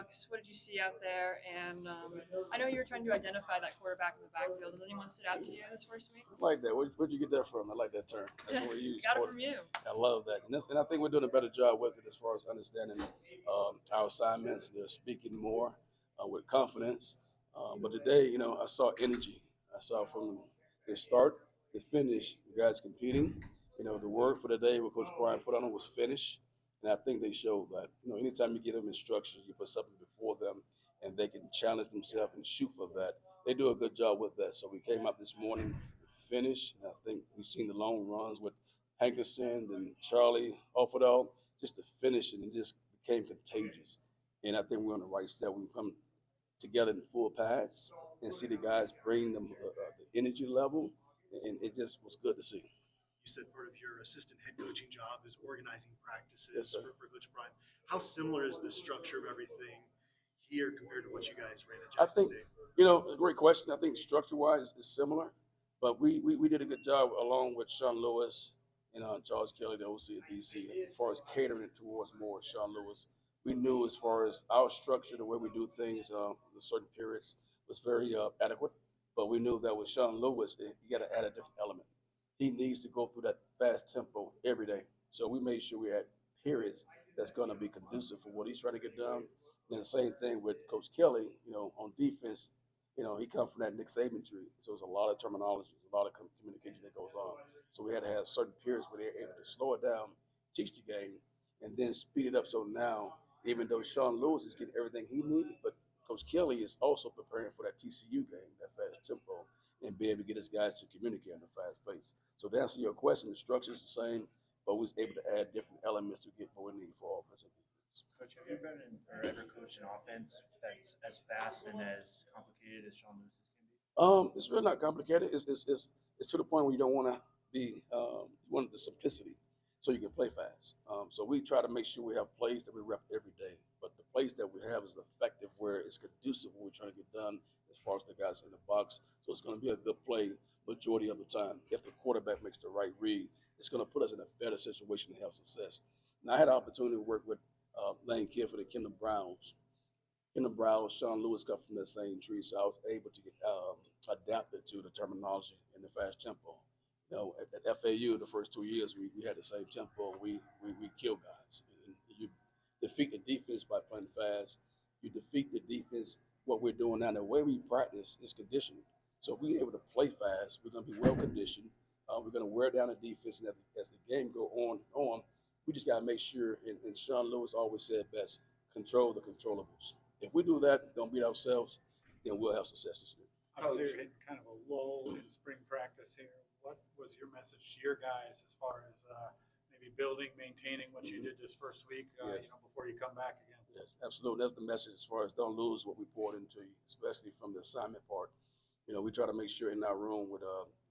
Bucks. What did you see out there? And I know you were trying to identify that quarterback in the backfield. Did anyone stood out to you this first week? I like that. Where'd you get that from? I like that term. That's what we use. Got it from you. I love that, and I think we're doing a better job with it as far as understanding our assignments. They're speaking more with confidence. But today, I saw energy. I saw from the start, the finish, the guys competing. The word for the day what Coach Brian put on them was finish. And I think they showed that. Anytime you give them instructions, you put something before them and they can challenge themselves and shoot for that. They do a good job with that. So we came out this morning, finished, and I think we've seen the long runs with Hankerson and Charlie Offerdahl, just the finish, and it just became contagious. And I think we're on the right step. We come together in full pads and see the guys bring them the energy level, and it just was good to see. You said part of your assistant head coaching job is organizing practices Yes, for Coach Brian. How similar is the structure of everything here compared to what you guys ran at I Jackson think, State? a great question. I think structure-wise is similar, but we did a good job along with Sean Lewis and Charles Kelly, the OC at DC, as far as catering it towards more Sean Lewis. We knew as far as our structure, the way we do things, the certain periods was very adequate, but we knew that with Sean Lewis, you got to add a different element. He needs to go through that fast tempo every day. So we made sure we had periods that's going to be conducive for what he's trying to get done. And the same thing with Coach Kelly, on defense, he comes from that Nick Saban tree. So there's a lot of terminology, a lot of communication that goes on. So we had to have certain periods where they're able to slow it down, teach the game, and then speed it up. So now, even though Sean Lewis is getting everything he needs, but Coach Kelly is also preparing for that TCU game, that fast tempo, and be able to get his guys to communicate in a fast pace. So to answer your question, the structure is the same, but we was able to add different elements to get what we need for offense and defense. Coach, have you been or ever coached an offense that's as fast and as complicated as Sean Lewis's can be? It's really not complicated. It's to the point where you don't want to be you want the simplicity, so you can play fast. So we try to make sure we have plays that we rep every day, but the plays that we have is effective where it's conducive what we're trying to get done as far as the guys in the box. So it's going to be a good play majority of the time. If the quarterback makes the right read, it's going to put us in a better situation to have success. Now I had an opportunity to work with Lane Kiffin and Kendall Browns. Kendall Brown, Sean Lewis come from that same tree, so I was able to get adapted to the terminology and the fast tempo. At FAU, the first 2 years, we had the same tempo. We kill guys. And you defeat the defense by playing fast. You defeat the defense. What we're doing now, the way we practice is conditioning. So if we're able to play fast, we're going to be well conditioned. We're going to wear down the defense, and as the game go on, we just got to make sure. And Sean Lewis always said best: control the controllables. If we do that, don't beat ourselves, then we'll have success this year. Obviously, you're hitting kind of a lull in spring practice here. What was your message to your guys as far as maybe building, maintaining what you did this first week, Yes. Before you come back again? Yes, absolutely. That's the message as far as don't lose what we poured into you, especially from the assignment part. We try to make sure in our room with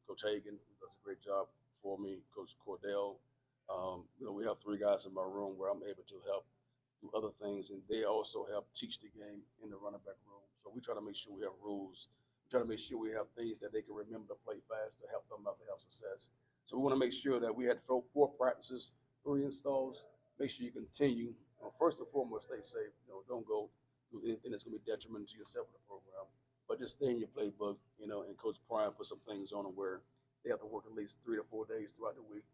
Coach Hagan, who does a great job for me, Coach Cordell. We have 3 guys in my room where I'm able to help do other things, and they also help teach the game in the running back room. So we try to make sure we have rules. We try to make sure we have things that they can remember to play fast to help them out to have success. So we want to make sure that we had 4 practices, 3 installs. Make sure you continue. First and foremost, stay safe. Don't go do anything that's going to be detrimental to yourself in the program. But just stay in your playbook, and Coach Prime put some things on them where they have to work at least 3 to 4 days throughout the week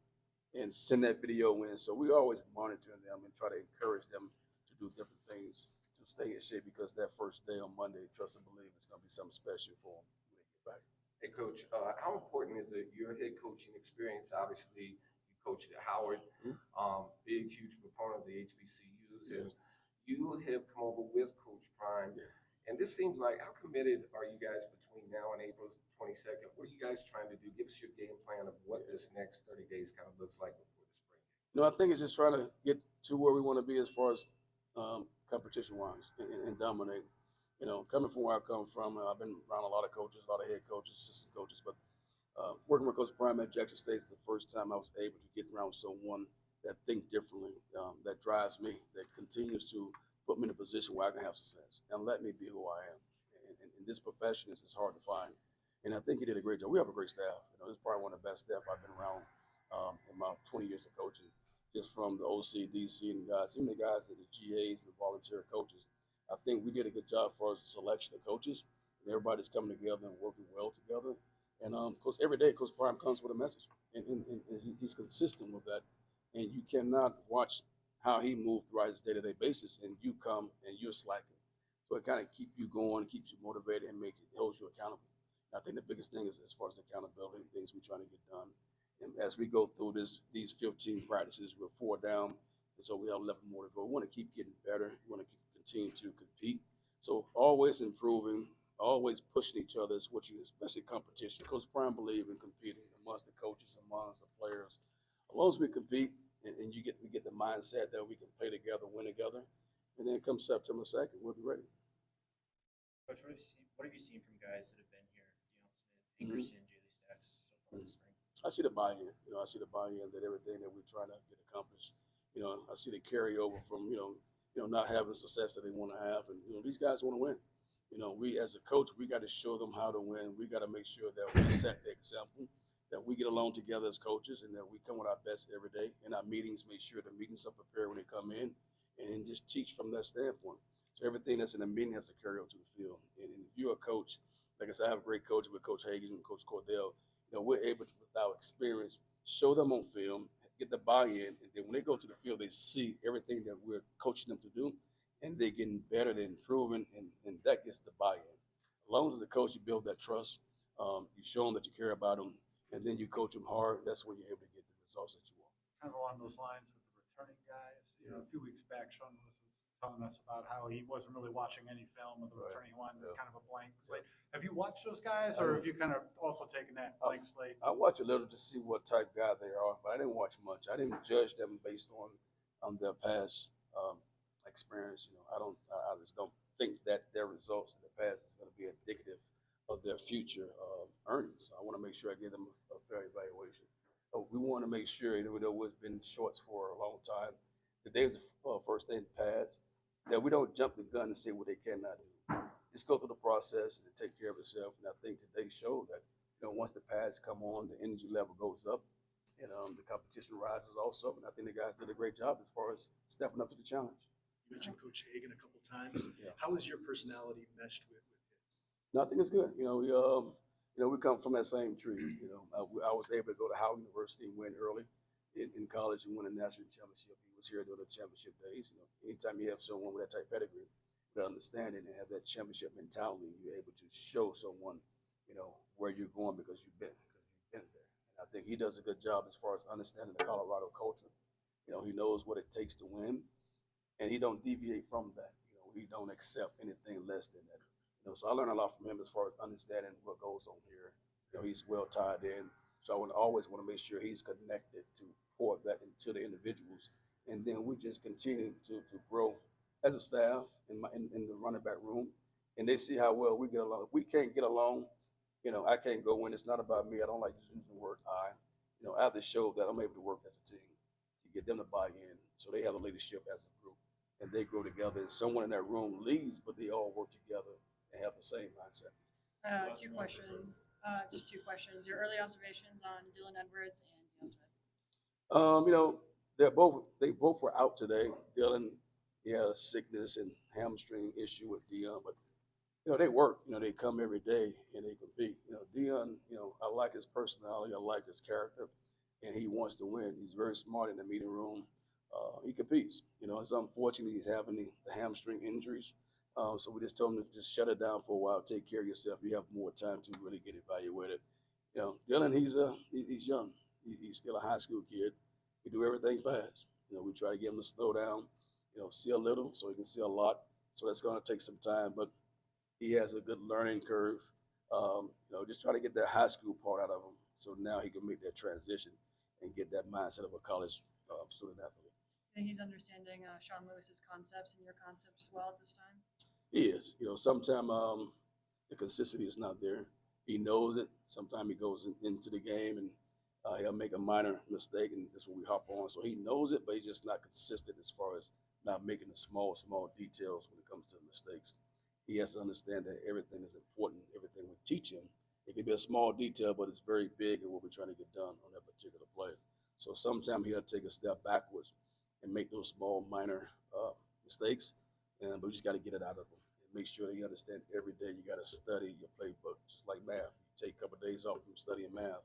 and send that video in. So we always monitoring them and try to encourage them to do different things to stay in shape, because that first day on Monday, trust and believe, it's going to be something special for them when they get back. Hey, Coach, how important is it your head coaching experience? Obviously, you coached at Howard, big, huge proponent of the HBCUs, and you have come over with Coach Prime. Yeah. And this seems like, how committed are you guys between now and April 22nd? What are you guys trying to do? Give us your game plan of what this next 30 days kind of looks like before the spring game. I think it's just trying to get to where we want to be as far as competition-wise and dominate. Coming from where I come from, I've been around a lot of coaches, a lot of head coaches, assistant coaches, but working with Coach Prime at Jackson State is the first time I was able to get around someone that think differently, that drives me, that continues to put me in a position where I can have success and let me be who I am. And this profession is hard to find. And I think he did a great job. We have a great staff. This is probably one of the best staff I've been around in my 20 years of coaching, just from the OC, DC, and guys, even the guys that the GAs and the volunteer coaches. I think we did a good job for our selection of coaches. And everybody's coming together and working well together. And Coach, every day, Coach Prime comes with a message, and he's consistent with that. And you cannot watch how he moves throughout his day-to-day basis, and you come and you're slacking. So it kind of keeps you going, keeps you motivated, and holds you accountable. I think the biggest thing is as far as accountability, things we're trying to get done. And as we go through these 15 practices, we're 4 down, and so we have 11 more to go. We want to keep getting better. We want to continue to compete. So always improving, always pushing each other is what you, especially competition. Coach Prime believe in competing amongst the coaches, amongst the players. As long as we compete and we get the mindset that we can play together, win together, and then come September 2nd, we'll be ready. Coach, what have you seen from guys that have been here? Deion Smith, Ingerson, Jaley Stacks so far this spring. I see the buy-in. I see the buy-in that everything that we're trying to get accomplished. I see the carryover from not having the success that they want to have, and these guys want to win. We as a coach, we got to show them how to win. We got to make sure that we set the example, that we get along together as coaches, and that we come with our best every day. In our meetings, make sure the meetings are prepared when they come in, and just teach from that standpoint. So everything that's in the meeting has to carry over to the field. And if you're a coach, like I said, I have a great coach with Coach Hagan and Coach Cordell. We're able to, with our experience, show them on film, get the buy-in, and then when they go to the field, they see everything that we're coaching them to do, and they're getting better, they're improving, and that gets the buy-in. As long as the coach, you build that trust, you show them that you care about them, and then you coach them hard, that's when you're able to get the results that you want. Kind of along those lines with the returning guys. A few weeks back, Sean was telling us about how he wasn't really watching any film of the returning one, kind of a blank slate. Have you watched those guys, or have you kind of also taken that blank slate? I watch a little to see what type guy they are, but I didn't watch much. I didn't judge them based on their past experience. I just don't think that their results in the past is going to be indicative of their future earnings. I want to make sure I give them a fair evaluation. We want to make sure, we've been shorts for a long time. Today was the first thing to pass, that we don't jump the gun and say what they cannot do. Just go through the process and take care of itself. And I think today showed that, once the pads come on, the energy level goes up, and the competition rises also. And I think the guys did a great job as far as stepping up to the challenge. You mentioned Coach Hagan a couple times. Yeah. How has your personality meshed with his? No, I think it's good. We come from that same tree. I was able to go to Howard University and win early in college and win a national championship. He was here during the championship days. Anytime you have someone with that type of pedigree, that understanding and have that championship mentality, you're able to show someone, where you're going because you've been there. And I think he does a good job as far as understanding the Colorado culture. He knows what it takes to win, and he don't deviate from that. He don't accept anything less than that. So I learned a lot from him as far as understanding what goes on here. He's well tied in. So I always want to make sure he's connected to pour that into the individuals. And then we just continue to grow as a staff in the running back room. And they see how well we get along. If we can't get along, I can't go in. It's not about me. I don't like just using the word I. I have to show that I'm able to work as a team to get them to buy in. So they have a leadership as a group. And they grow together. And someone in that room leads, but they all work together and have the same mindset. Just two questions. Your early observations on Dylan Edwards and Deion Smith. They both were out today. Dylan, he had a sickness and hamstring issue with Deion, but they work. They come every day and they compete. Deion, I like his personality, I like his character, and he wants to win. He's very smart in the meeting room. He competes. It's unfortunate he's having the hamstring injuries. So we just told him to just shut it down for a while, take care of yourself. You have more time to really get evaluated. Dylan, he's young. He's still a high school kid. We do everything fast. We try to get him to slow down, see a little so he can see a lot. So that's going to take some time, but he has a good learning curve. Just try to get that high school part out of him. So now he can make that transition and get that mindset of a college student athlete. I think he's understanding Sean Lewis's concepts and your concepts well at this time. He is. Sometimes the consistency is not there. He knows it. Sometimes he goes into the game and he'll make a minor mistake, and that's what we hop on. So he knows it, but he's just not consistent as far as not making the small details when it comes to mistakes. He has to understand that everything is important. Everything we teach him, it can be a small detail, but it's very big in what we're trying to get done on that particular play. So sometimes he'll take a step backwards and make those small, minor mistakes. and but we just got to get it out of them. Make sure they understand every day you got to study your playbook, just like math. You take a couple of days off from studying math,